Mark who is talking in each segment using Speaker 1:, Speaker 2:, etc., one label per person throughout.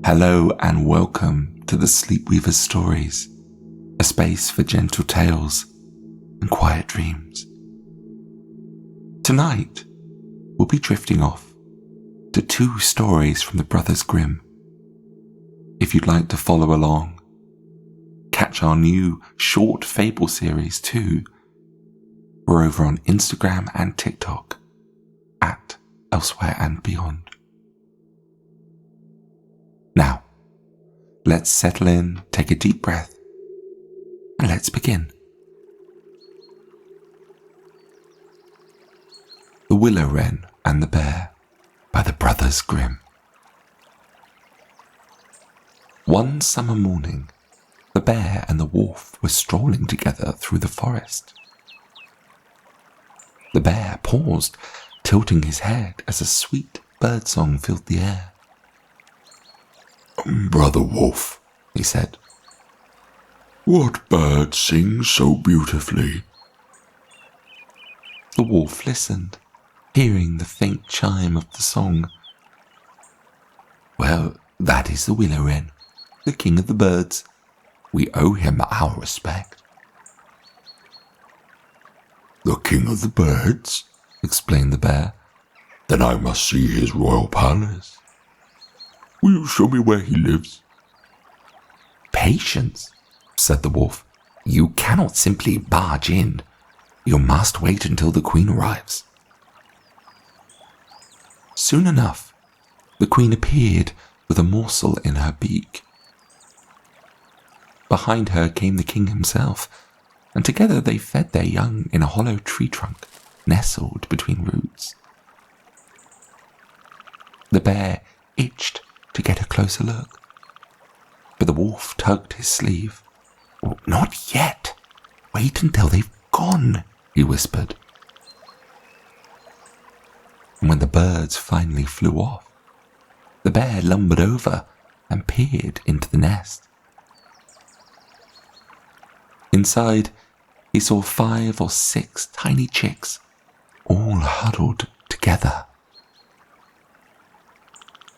Speaker 1: Hello and welcome to the Sleepweaver stories, a space for gentle tales and quiet dreams. Tonight, we'll be drifting off to 2 stories from the Brothers Grimm. If you'd like to follow along, catch our new short fable series too. We're over on Instagram and TikTok at Elsewhere and Beyond. Now, let's settle in, take a deep breath, and let's begin. The Willow-wren and the Bear by the Brothers Grimm. One summer morning, the bear and the wolf were strolling together through the forest. The bear paused, tilting his head as a sweet birdsong filled the air.
Speaker 2: "Brother Wolf,"
Speaker 1: he said,
Speaker 2: "what bird sings so beautifully?"
Speaker 1: The wolf listened, hearing the faint chime of the song. "Well, that is the willow-wren, the king of the birds. We owe him our respect."
Speaker 2: "The king of the birds?"
Speaker 1: explained the bear.
Speaker 2: "Then I must see his royal palace. Will you show me where he lives?"
Speaker 1: "Patience," said the wolf. "You cannot simply barge in. You must wait until the queen arrives." Soon enough, the queen appeared with a morsel in her beak. Behind her came the king himself, and together they fed their young in a hollow tree trunk nestled between roots. The bear itched to get a closer look, but the wolf tugged his sleeve. "Oh, not yet. Wait until they've gone," he whispered. And when the birds finally flew off, the bear lumbered over and peered into the nest. Inside, he saw 5 or 6 tiny chicks, all huddled together.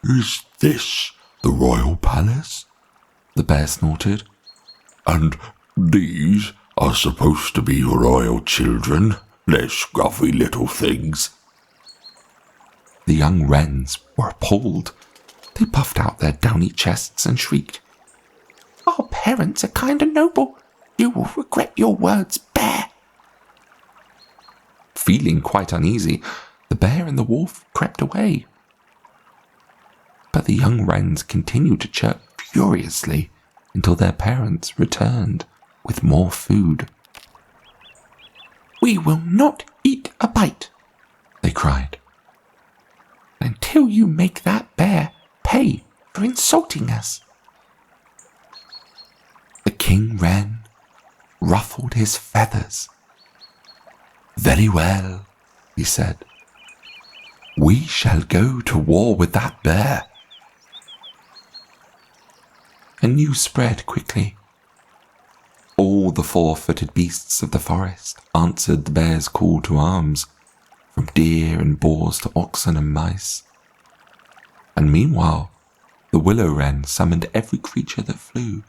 Speaker 2: "Is this the royal palace?"
Speaker 1: the bear snorted.
Speaker 2: "And these are supposed to be your royal children, their scruffy little things?"
Speaker 1: The young wrens were appalled. They puffed out their downy chests and shrieked, "Our parents are kind and noble. You will regret your words, bear." Feeling quite uneasy, the bear and the wolf crept away. But the young wrens continued to chirp furiously until their parents returned with more food. "We will not eat a bite," they cried, "until you make that bear pay for insulting us." The king wren ruffled his feathers. "Very well," he said. "We shall go to war with that bear." A news spread quickly. All the 4-footed beasts of the forest answered the bear's call to arms, from deer and boars to oxen and mice. And meanwhile, the willow-wren summoned every creature that flew,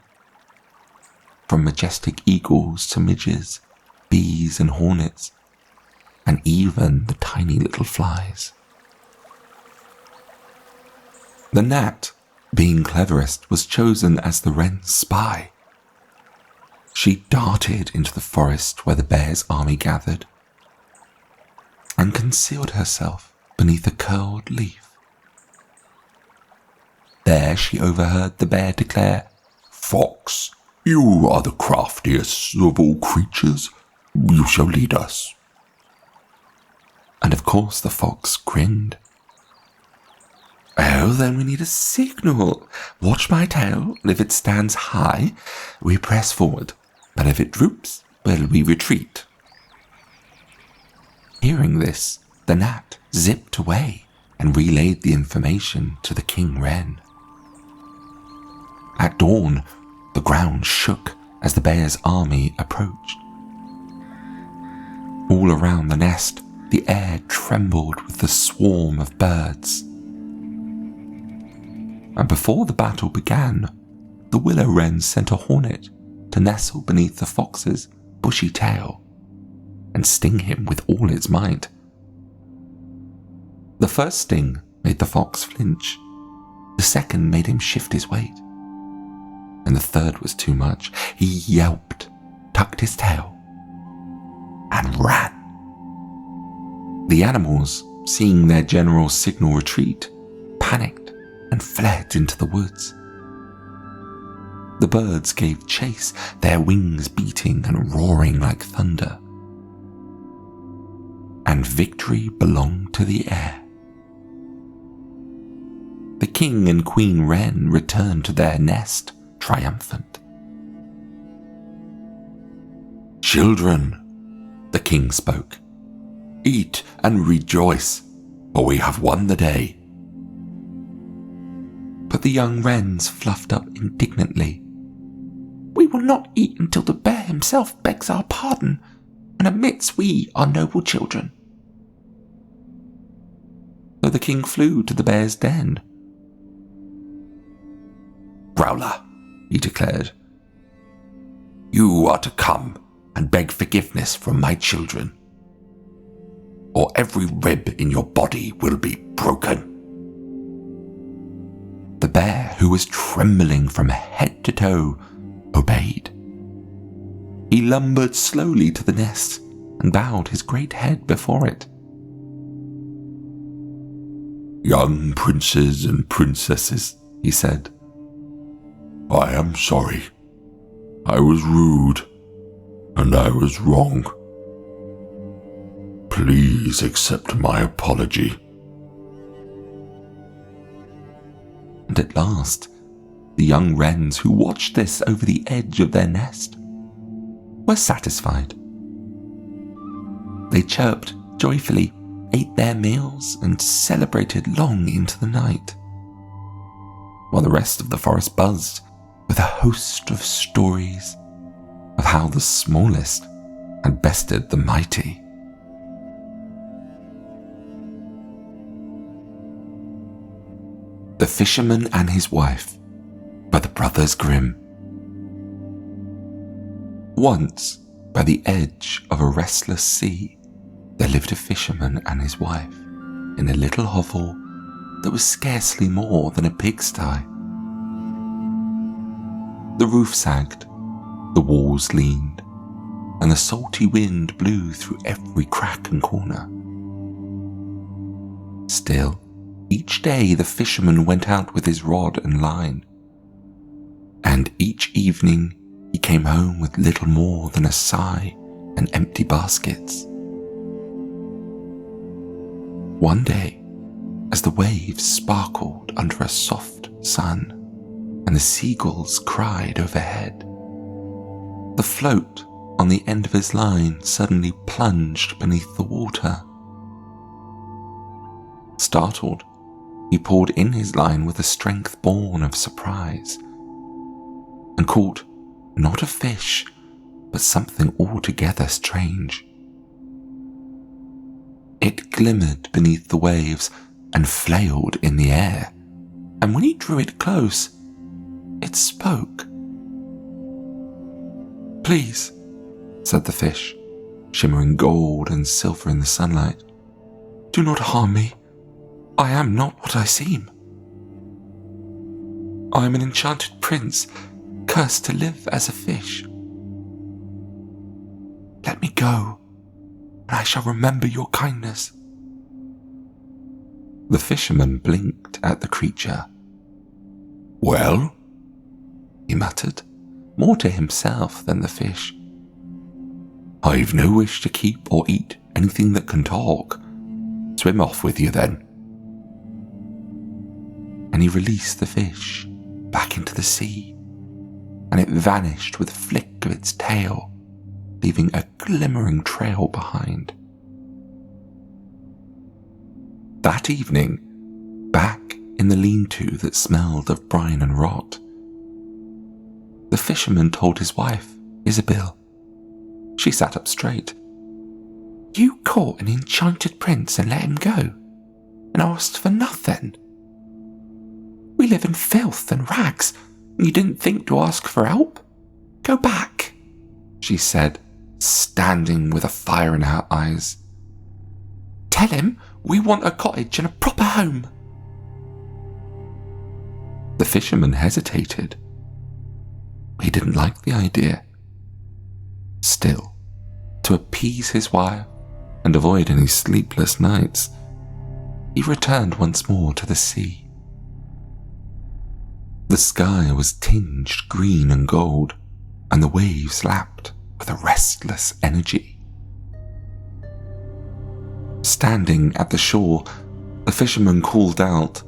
Speaker 1: from majestic eagles to midges, bees and hornets, and even the tiny little flies. The gnat, being cleverest, was chosen as the wren's spy. She darted into the forest where the bear's army gathered and concealed herself beneath a curled leaf. There she overheard the bear declare,
Speaker 2: "Fox, you are the craftiest of all creatures. You shall lead us."
Speaker 1: And of course the fox grinned. "Oh, then we need a signal. Watch my tail, and if it stands high, we press forward, but if it droops, well, we retreat." Hearing this, the gnat zipped away and relayed the information to the king wren. At dawn, the ground shook as the bear's army approached. All around the nest, the air trembled with the swarm of birds. and before the battle began, the willow-wren sent a hornet to nestle beneath the fox's bushy tail and sting him with all its might. The first sting made the fox flinch, the second made him shift his weight, and the third was too much. He yelped, tucked his tail, and ran. The animals, seeing their general's signal retreat, panicked and fled into the woods. The birds gave chase, their wings beating and roaring like thunder. And victory belonged to the air. The king and queen wren returned to their nest triumphant. "Children," the king spoke, "eat and rejoice, for we have won the day." But the young wrens fluffed up indignantly. "We will not eat until the bear himself begs our pardon and admits we are noble children." So the king flew to the bear's den. "Growler," he declared, "you are to come and beg forgiveness from my children, or every rib in your body will be broken." The bear, who was trembling from head to toe, obeyed. He lumbered slowly to the nest and bowed his great head before it. "Young princes and princesses," he said, "I am sorry. I was rude, and I was wrong. Please accept my apology." And at last, the young wrens who watched this over the edge of their nest were satisfied. They chirped joyfully, ate their meals, and celebrated long into the night, while the rest of the forest buzzed with a host of stories of how the smallest had bested the mighty. The Fisherman and His Wife by the Brothers Grimm. Once, by the edge of a restless sea, there lived a fisherman and his wife in a little hovel that was scarcely more than a pigsty. The roof sagged, the walls leaned, and the salty wind blew through every crack and corner. Still, each day the fisherman went out with his rod and line, and each evening he came home with little more than a sigh and empty baskets. One day, as the waves sparkled under a soft sun and the seagulls cried overhead, the float on the end of his line suddenly plunged beneath the water. Startled, he pulled in his line with a strength born of surprise, and caught not a fish, but something altogether strange. It glimmered beneath the waves and flailed in the air, and when he drew it close, it spoke. "Please," said the fish, shimmering gold and silver in the sunlight, "do not harm me. I am not what I seem. I am an enchanted prince, cursed to live as a fish. Let me go, and I shall remember your kindness." The fisherman blinked at the creature. "Well?" he muttered, more to himself than the fish. "I've no wish to keep or eat anything that can talk. Swim off with you then." And he released the fish back into the sea, and it vanished with a flick of its tail, leaving a glimmering trail behind. That evening, back in the lean-to that smelled of brine and rot, the fisherman told his wife, Isabel. She sat up straight. "You caught an enchanted prince and let him go, and asked for nothing. We live in filth and rags. You didn't think to ask for help? Go back," she said, standing with a fire in her eyes. "Tell him we want a cottage and a proper home." The fisherman hesitated. He didn't like the idea. Still, to appease his wife and avoid any sleepless nights, he returned once more to the sea. The sky was tinged green and gold, and the waves lapped with a restless energy. Standing at the shore, the fisherman called out,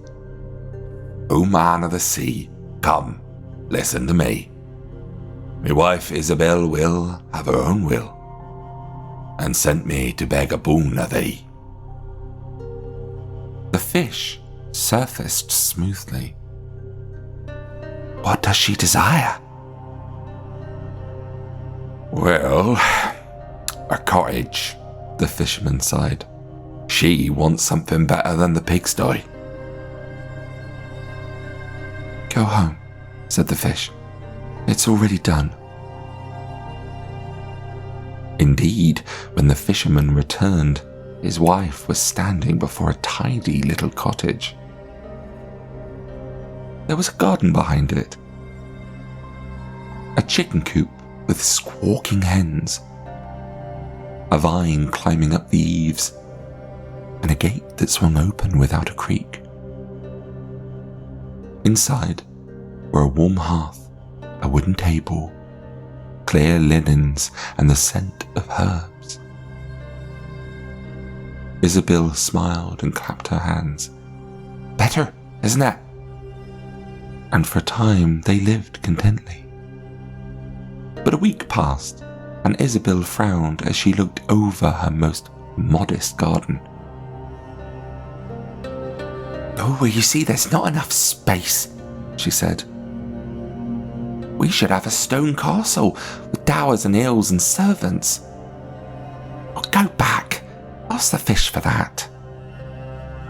Speaker 2: "O man of the sea, come, listen to me. My wife Isabel will have her own will, and sent me to beg a boon of thee."
Speaker 1: The fish surfaced smoothly. "What does she desire?"
Speaker 2: "Well, a cottage," the fisherman sighed. "She wants something better than the pigsty."
Speaker 1: "Go home," said the fish. "It's already done." Indeed, when the fisherman returned, his wife was standing before a tidy little cottage. There was a garden behind it, a chicken coop with squawking hens, a vine climbing up the eaves, and a gate that swung open without a creak. Inside were a warm hearth, a wooden table, clear linens, and the scent of herbs. Isabel smiled and clapped her hands. "Better, isn't it?" And for a time they lived contently. But a week passed, and Isabel frowned as she looked over her most modest garden. "Oh, well, you see, there's not enough space," she said. "We should have a stone castle with towers and hills and servants." "Oh, go back. Ask the fish for that."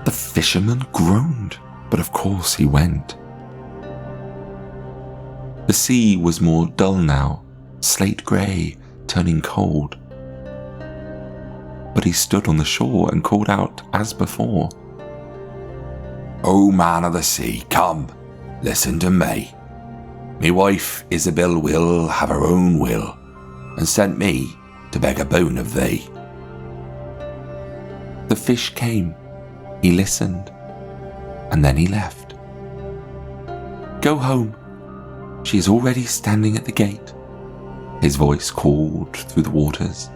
Speaker 1: The fisherman groaned, but of course he went. The sea was more dull now, slate grey, turning cold. But he stood on the shore and called out as before,
Speaker 2: "O man of the sea, come, listen to me. Me wife Isabel will have her own will, and sent me to beg a boon of thee."
Speaker 1: The fish came, he listened, and then he left. "Go home. She is already standing at the gate," his voice called through the waters.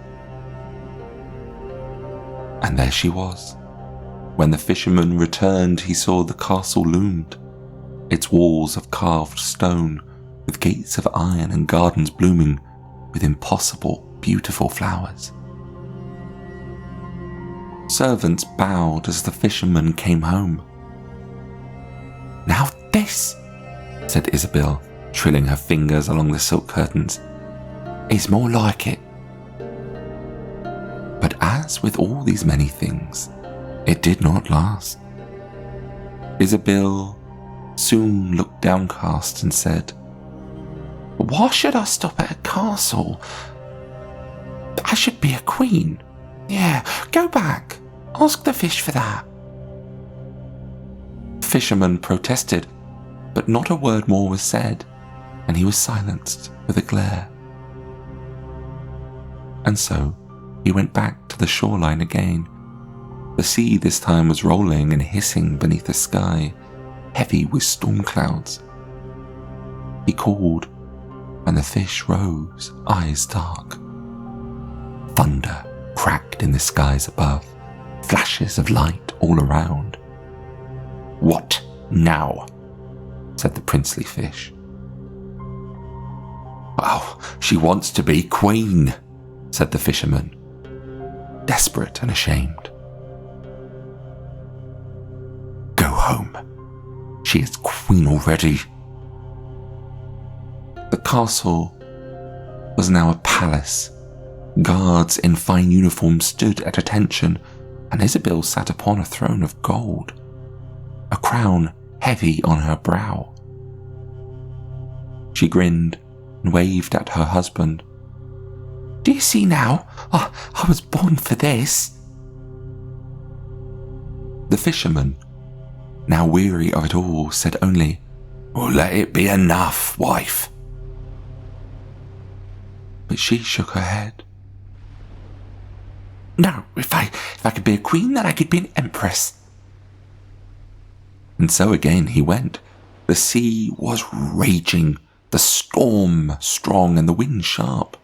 Speaker 1: And there she was. When the fisherman returned, he saw the castle loomed, its walls of carved stone, with gates of iron and gardens blooming with impossible, beautiful flowers. Servants bowed as the fisherman came home. "Now this," said Isabel, trilling her fingers along the silk curtains, "is more like it." But as with all these many things, it did not last. Isabel soon looked downcast and said, "Why should I stop at a castle? I should be a queen. Yeah, go back. Ask the fish for that." The fisherman protested, but not a word more was said, and he was silenced with a glare. And so he went back to the shoreline again. The sea this time was rolling and hissing beneath a sky heavy with storm clouds. He called, and the fish rose, eyes dark. Thunder cracked in the skies above, flashes of light all around. "What now?" said the princely fish. "Oh, she wants to be queen," said the fisherman, desperate and ashamed. "Go home. She is queen already." The castle was now a palace. Guards in fine uniform stood at attention, and Isabel sat upon a throne of gold. A crown heavy on her brow. She grinned and waved at her husband. "Do you see now? I was born for this." The fisherman, now weary of it all, said only,
Speaker 2: "Well, let it be enough, wife."
Speaker 1: But she shook her head. "No, if I could be a queen, then I could be an empress." And so again he went. The sea was raging, the storm strong and the wind sharp.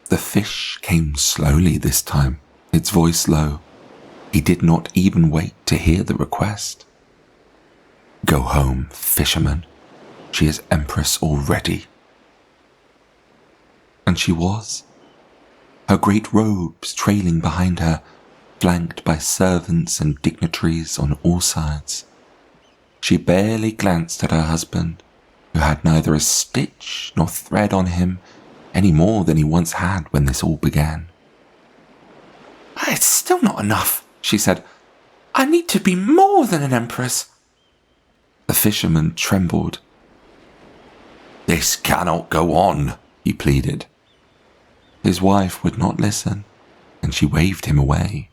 Speaker 1: The fish came slowly this time, its voice low. He did not even wait to hear the request. "Go home, fisherman. She is empress already." And she was, her great robes trailing behind her, flanked by servants and dignitaries on all sides. She barely glanced at her husband, who had neither a stitch nor thread on him, any more than he once had when this all began. "It's still not enough," she said. "I need to be more than an empress." The fisherman trembled.
Speaker 2: "This cannot go on," he pleaded.
Speaker 1: His wife would not listen, and she waved him away.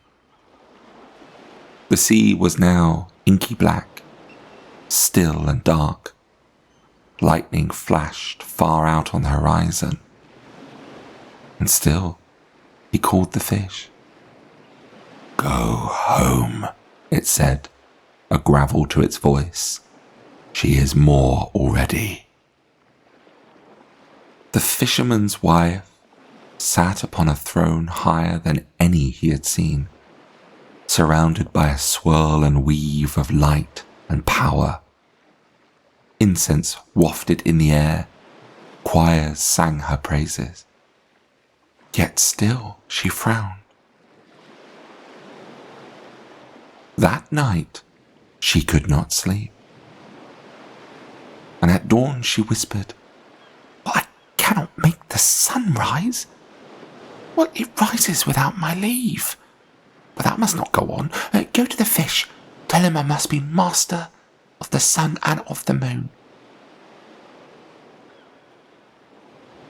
Speaker 1: The sea was now inky black, still and dark. Lightning flashed far out on the horizon. And still, he called the fish.
Speaker 2: "Go home,"
Speaker 1: it said, a gravel to its voice. "She is more already." The fisherman's wife sat upon a throne higher than any he had seen, surrounded by a swirl and weave of light and power. Incense wafted in the air, choirs sang her praises. Yet still she frowned. That night she could not sleep. And at dawn she whispered, "But I cannot make the sun rise. Well, it rises without my leave. But that must not go on. Go to the fish. Tell him I must be master of the sun and of the moon."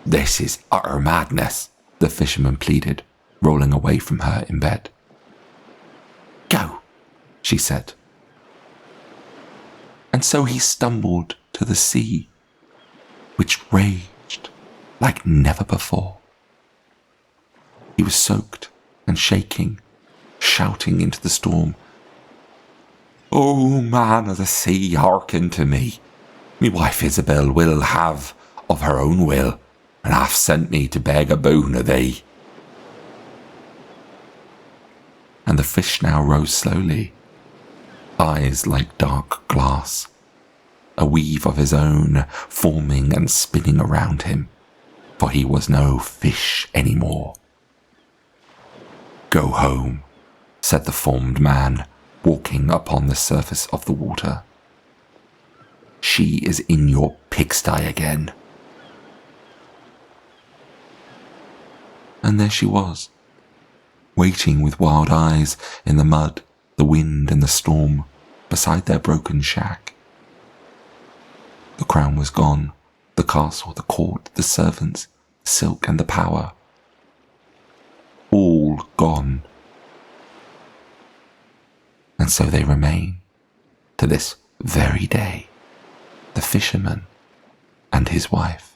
Speaker 2: "This is utter madness," the fisherman pleaded, rolling away from her in bed.
Speaker 1: "Go," she said. And so he stumbled to the sea, which raged like never before. He was soaked and shaking, shouting into the storm,
Speaker 2: "O man of the sea, hearken to me. Me wife Isabel will have of her own will, and hath sent me to beg a boon of thee."
Speaker 1: And the fish now rose slowly, eyes like dark glass, a weave of his own forming and spinning around him, for he was no fish any more. "Go home," said the formed man, walking upon the surface of the water. "She is in your pigsty again." And there she was, waiting with wild eyes in the mud, the wind and the storm, beside their broken shack. The crown was gone, the castle, the court, the servants, the silk and the power. All gone. And so they remain, to this very day, the fisherman and his wife.